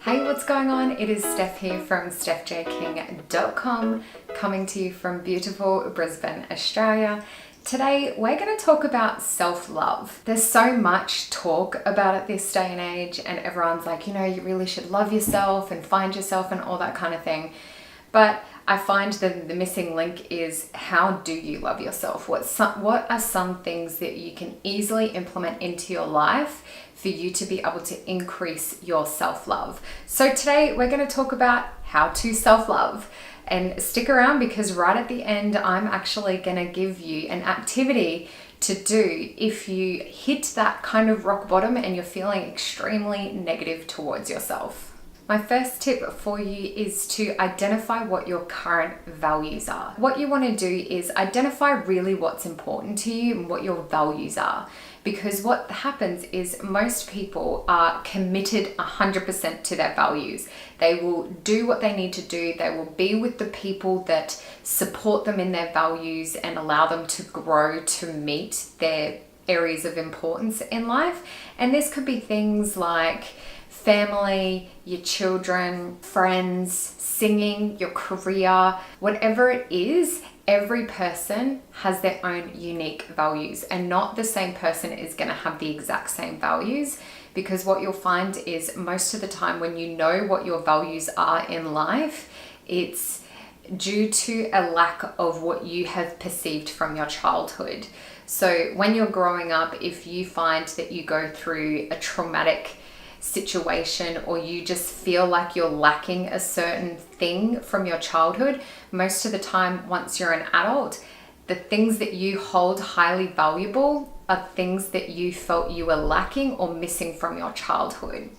Hey, what's going on? It is Steph here from stephjking.com, coming to you from beautiful Brisbane, Australia. Today, we're going to talk about self-love. There's so much talk about it this day and age, and everyone's like, you really should love yourself and find yourself and all that kind of thing. But I find that the missing link is, how do you love yourself? What are some things that you can easily implement into your life for you to be able to increase your self-love? So today we're going to talk about how to self-love. And stick around, because right at the end, I'm actually going to give you an activity to do if you hit that kind of rock bottom and you're feeling extremely negative towards yourself. My first tip for you is to identify what your current values are. What you want to do is identify really what's important to you and what your values are. Because what happens is most people are committed 100% to their values. They will do what they need to do. They will be with the people that support them in their values and allow them to grow to meet their areas of importance in life. And this could be things like family, your children, friends, singing, your career, whatever it is. Every person has their own unique values, and not the same person is going to have the exact same values, because what you'll find is most of the time when you know what your values are in life, it's due to a lack of what you have perceived from your childhood. So when you're growing up, if you find that you go through a traumatic situation, or you just feel like you're lacking a certain thing from your childhood, most of the time once you're an adult, the things that you hold highly valuable are things that you felt you were lacking or missing from your childhood.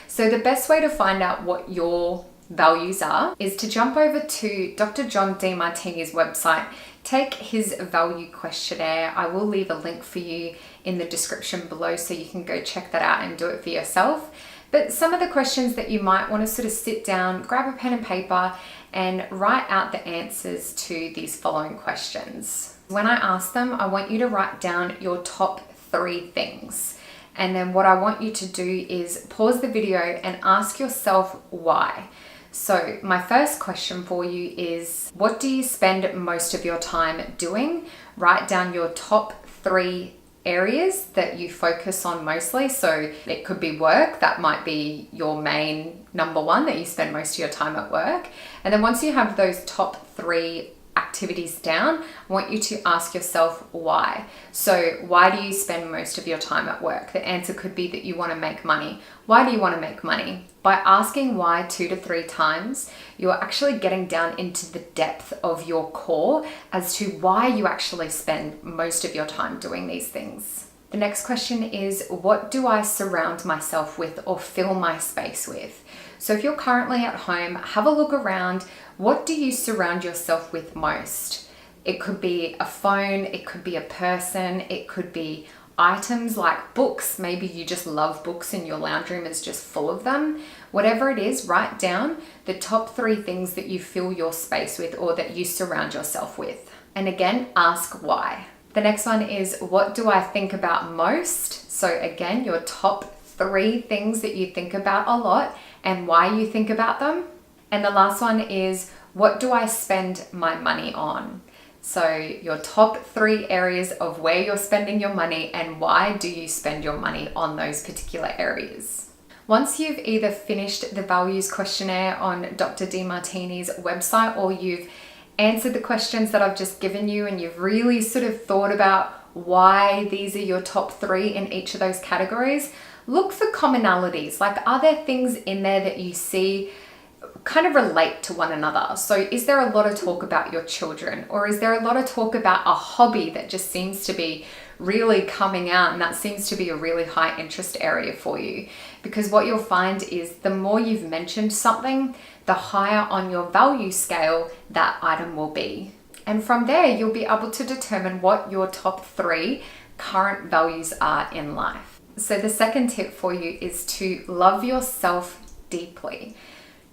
So the best way to find out what your values are is to jump over to Dr. John Demartini's website, take his value questionnaire. I will leave a link for you in the description below so you can go check that out and do it for yourself. But some of the questions that you might want to sort of sit down, grab a pen and paper and write out the answers to these following questions. When I ask them, I want you to write down your top 3 things. And then what I want you to do is pause the video and ask yourself why. So my first question for you is, what do you spend most of your time doing? Write down your top 3 areas that you focus on mostly. So it could be work. That might be your main number 1, that you spend most of your time at work. And then once you have those top 3 activities down, I want you to ask yourself why. So why do you spend most of your time at work? The answer could be that you want to make money. Why do you want to make money? By asking why 2 to 3 times, you're actually getting down into the depth of your core as to why you actually spend most of your time doing these things. The next question is, what do I surround myself with or fill my space with? So if you're currently at home, have a look around. What do you surround yourself with most? It could be a phone, it could be a person, it could be items like books. Maybe you just love books and your lounge room is just full of them. Whatever it is, write down the top 3 things that you fill your space with or that you surround yourself with. And again, ask why. The next one is, what do I think about most? So again, your top 3 things that you think about a lot and why you think about them. And the last one is, what do I spend my money on? So your top 3 areas of where you're spending your money and why do you spend your money on those particular areas. Once you've either finished the values questionnaire on Dr. Demartini's website, or you've answered the questions that I've just given you and you've really sort of thought about why these are your top 3 in each of those categories, look for commonalities. Like, are there things in there that you see kind of relate to one another? So is there a lot of talk about your children, or is there a lot of talk about a hobby that just seems to be really coming out and that seems to be a really high interest area for you? Because what you'll find is the more you've mentioned something, the higher on your value scale that item will be. And from there, you'll be able to determine what your top 3 current values are in life. So the second tip for you is to love yourself deeply.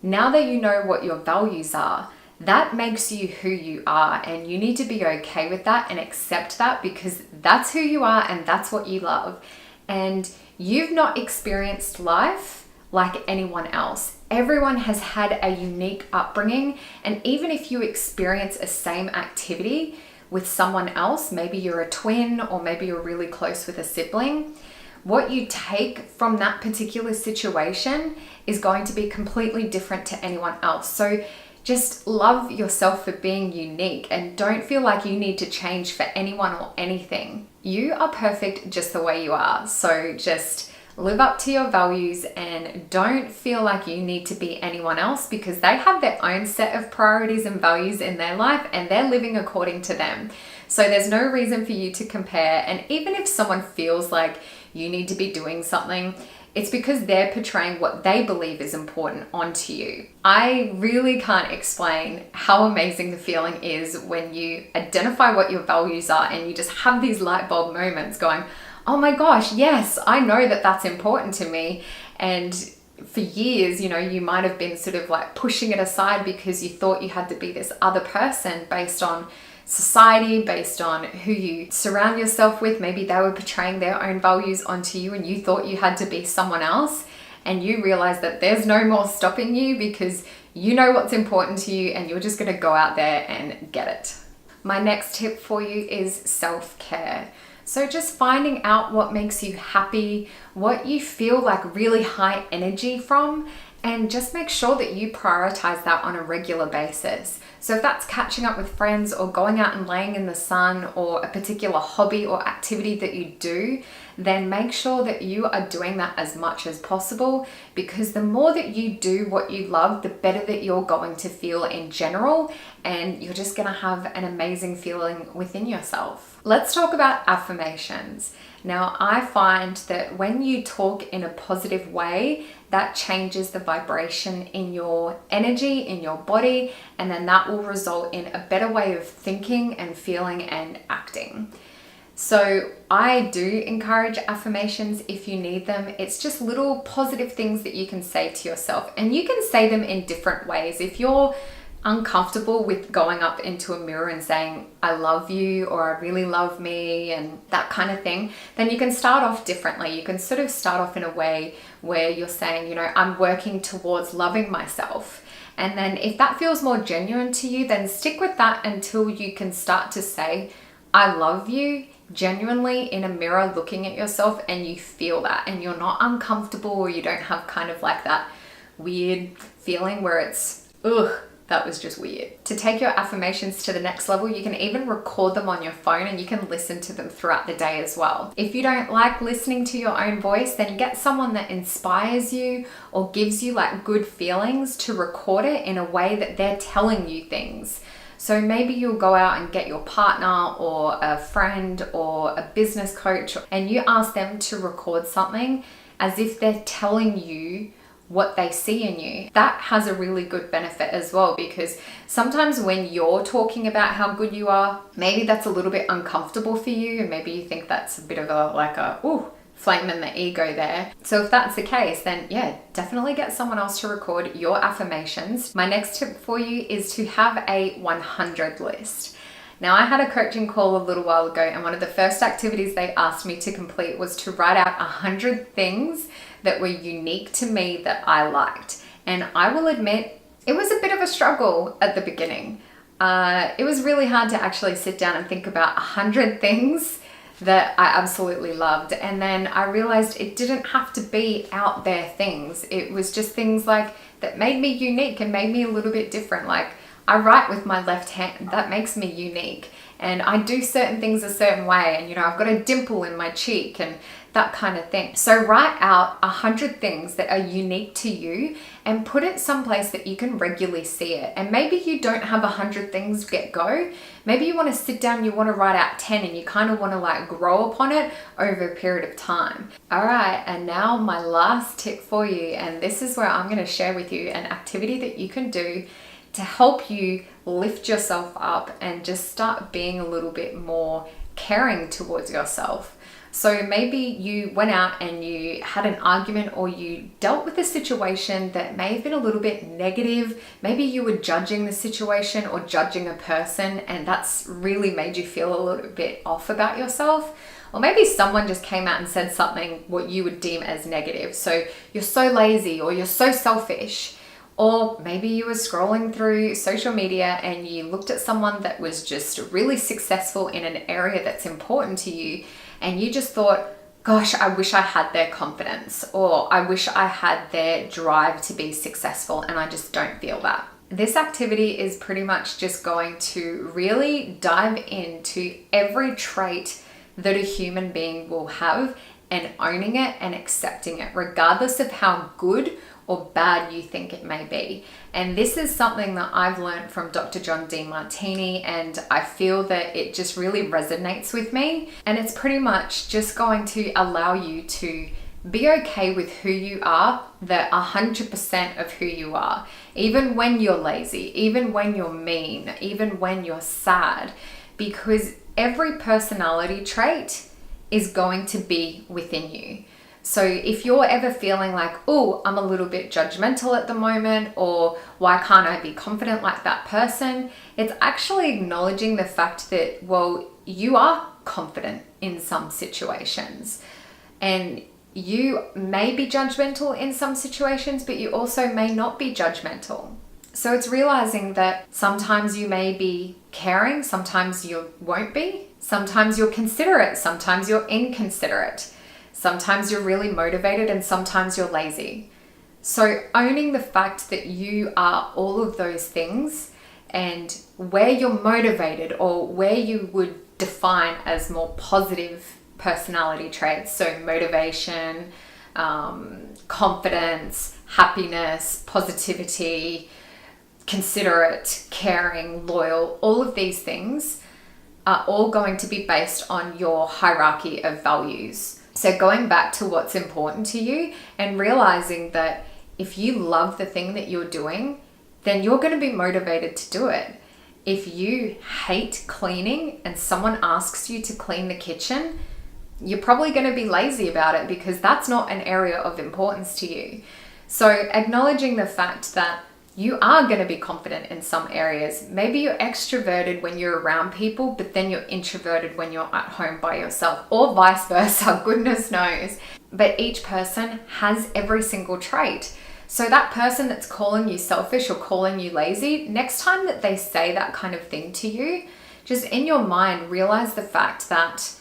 Now that you know what your values are, that makes you who you are, and you need to be okay with that and accept that, because that's who you are and that's what you love. And you've not experienced life like anyone else. Everyone has had a unique upbringing, and even if you experience a same activity with someone else, maybe you're a twin or maybe you're really close with a sibling, what you take from that particular situation is going to be completely different to anyone else. So just love yourself for being unique and don't feel like you need to change for anyone or anything. You are perfect just the way you are. So just live up to your values and don't feel like you need to be anyone else, because they have their own set of priorities and values in their life and they're living according to them. So there's no reason for you to compare. And even if someone feels like you need to be doing something, it's because they're portraying what they believe is important onto you. I really can't explain how amazing the feeling is when you identify what your values are and you just have these light bulb moments going, oh my gosh, yes, I know that that's important to me. And for years, you might have been sort of like pushing it aside because you thought you had to be this other person based on society, based on who you surround yourself with. Maybe they were portraying their own values onto you and you thought you had to be someone else, and you realize that there's no more stopping you because you know what's important to you and you're just going to go out there and get it. My next tip for you is self-care. So just finding out what makes you happy, what you feel like really high energy from, and just make sure that you prioritize that on a regular basis. So if that's catching up with friends or going out and laying in the sun or a particular hobby or activity that you do, then make sure that you are doing that as much as possible, because the more that you do what you love, the better that you're going to feel in general, and you're just gonna have an amazing feeling within yourself. Let's talk about affirmations. Now, I find that when you talk in a positive way, that changes the vibration in your energy, in your body, and then that will result in a better way of thinking and feeling and acting. So I do encourage affirmations if you need them. It's just little positive things that you can say to yourself, and you can say them in different ways. If you're uncomfortable with going up into a mirror and saying, I love you, or I really love me, and that kind of thing, then you can start off differently. You can sort of start off in a way where you're saying, I'm working towards loving myself. And then if that feels more genuine to you, then stick with that until you can start to say, I love you, genuinely in a mirror looking at yourself, and you feel that and you're not uncomfortable, or you don't have kind of like that weird feeling where it's, ugh, that was just weird. To take your affirmations to the next level, you can even record them on your phone and you can listen to them throughout the day as well. If you don't like listening to your own voice, then get someone that inspires you or gives you like good feelings to record it in a way that they're telling you things. So maybe you'll go out and get your partner or a friend or a business coach and you ask them to record something as if they're telling you what they see in you. That has a really good benefit as well, because sometimes when you're talking about how good you are, maybe that's a little bit uncomfortable for you, and maybe you think that's a bit of a flame in the ego there. So if that's the case, then yeah, definitely get someone else to record your affirmations. My next tip for you is to have a 100 list. Now, I had a coaching call a little while ago, and one of the first activities they asked me to complete was to write out 100 things that were unique to me that I liked. And I will admit, it was a bit of a struggle at the beginning. It was really hard to actually sit down and think about 100 things that I absolutely loved. And then I realized it didn't have to be out there things. It was just things like that made me unique and made me a little bit different. Like, I write with my left hand, that makes me unique. And I do certain things a certain way, and I've got a dimple in my cheek and that kind of thing. So write out 100 things that are unique to you and put it someplace that you can regularly see it. And maybe you don't have 100 things get go. Maybe you want to sit down, you want to write out 10, and you kind of want to like grow upon it over a period of time. All right, and now my last tip for you, and this is where I'm going to share with you an activity that you can do to help you lift yourself up and just start being a little bit more caring towards yourself. So maybe you went out and you had an argument, or you dealt with a situation that may have been a little bit negative. Maybe you were judging the situation or judging a person, and that's really made you feel a little bit off about yourself. Or maybe someone just came out and said something what you would deem as negative. So you're so lazy, or you're so selfish. Or maybe you were scrolling through social media and you looked at someone that was just really successful in an area that's important to you, and you just thought, gosh, I wish I had their confidence, or I wish I had their drive to be successful, and I just don't feel that. This activity is pretty much just going to really dive into every trait that a human being will have, and owning it and accepting it, regardless of how good or bad you think it may be. And this is something that I've learned from Dr. John Demartini, and I feel that it just really resonates with me. And it's pretty much just going to allow you to be okay with who you are, the 100% of who you are, even when you're lazy, even when you're mean, even when you're sad, because every personality trait is going to be within you. So if you're ever feeling like, oh, I'm a little bit judgmental at the moment, or why can't I be confident like that person? It's actually acknowledging the fact that, well, you are confident in some situations, and you may be judgmental in some situations, but you also may not be judgmental. So it's realizing that sometimes you may be caring, sometimes you won't be, sometimes you're considerate, sometimes you're inconsiderate. Sometimes you're really motivated and sometimes you're lazy. So owning the fact that you are all of those things, and where you're motivated, or where you would define as more positive personality traits, so motivation, confidence, happiness, positivity, considerate, caring, loyal, all of these things are all going to be based on your hierarchy of values. So going back to what's important to you and realizing that if you love the thing that you're doing, then you're going to be motivated to do it. If you hate cleaning and someone asks you to clean the kitchen, you're probably going to be lazy about it because that's not an area of importance to you. So acknowledging the fact that you are going to be confident in some areas. Maybe you're extroverted when you're around people, but then you're introverted when you're at home by yourself, or vice versa, goodness knows. But each person has every single trait. So that person that's calling you selfish or calling you lazy, next time that they say that kind of thing to you, just in your mind, realize the fact that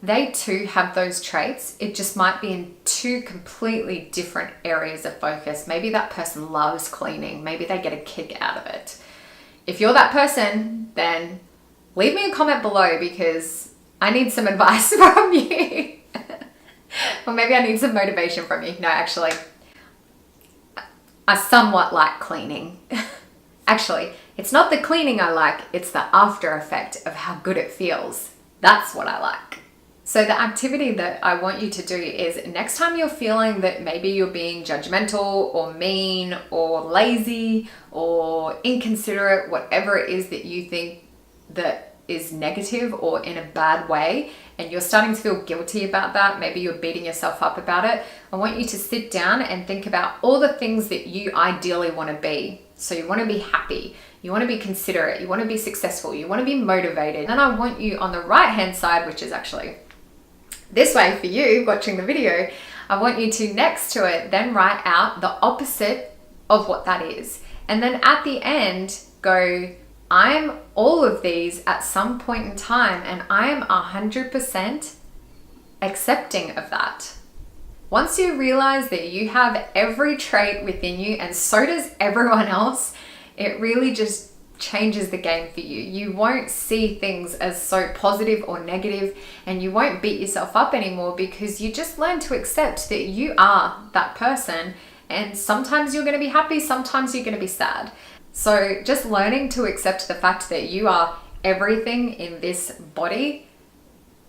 they too have those traits. It just might be in two completely different areas of focus. Maybe that person loves cleaning. Maybe they get a kick out of it. If you're that person, then leave me a comment below because I need some advice from you. Or maybe I need some motivation from you. No, actually, I somewhat like cleaning. Actually, it's not the cleaning I like, it's the after effect of how good it feels. That's what I like. So the activity that I want you to do is, next time you're feeling that maybe you're being judgmental or mean or lazy or inconsiderate, whatever it is that you think that is negative or in a bad way, and you're starting to feel guilty about that, maybe you're beating yourself up about it, I want you to sit down and think about all the things that you ideally want to be. So you want to be happy, you want to be considerate, you want to be successful, you want to be motivated. And I want you on the right hand side, which is actually this way for you watching the video, I want you to, next to it, then write out the opposite of what that is. And then at the end, go, I'm all of these at some point in time, and I am 100% accepting of that. Once you realize that you have every trait within you, and so does everyone else, it really just changes the game for you. You won't see things as so positive or negative, and you won't beat yourself up anymore because you just learn to accept that you are that person, and sometimes you're going to be happy, sometimes you're going to be sad. So just learning to accept the fact that you are everything in this body,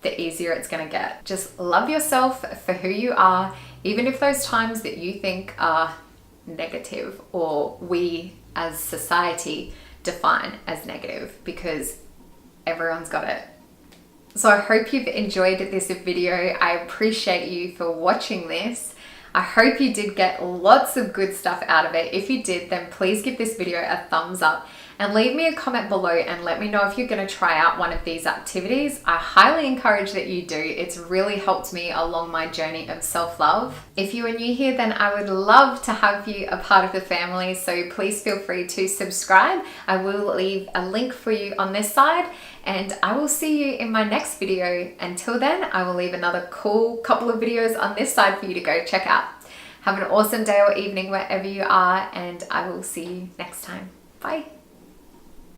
the easier it's going to get. Just love yourself for who you are, even if those times that you think are negative or we as society define as negative, because everyone's got it. So I hope you've enjoyed this video. I appreciate you for watching this. I hope you did get lots of good stuff out of it. If you did, then please give this video a thumbs up and leave me a comment below and let me know if you're going to try out one of these activities. I highly encourage that you do. It's really helped me along my journey of self-love. If you are new here, then I would love to have you a part of the family, so please feel free to subscribe. I will leave a link for you on this side, and I will see you in my next video. Until then, I will leave another cool couple of videos on this side for you to go check out. Have an awesome day or evening wherever you are, and I will see you next time. Bye.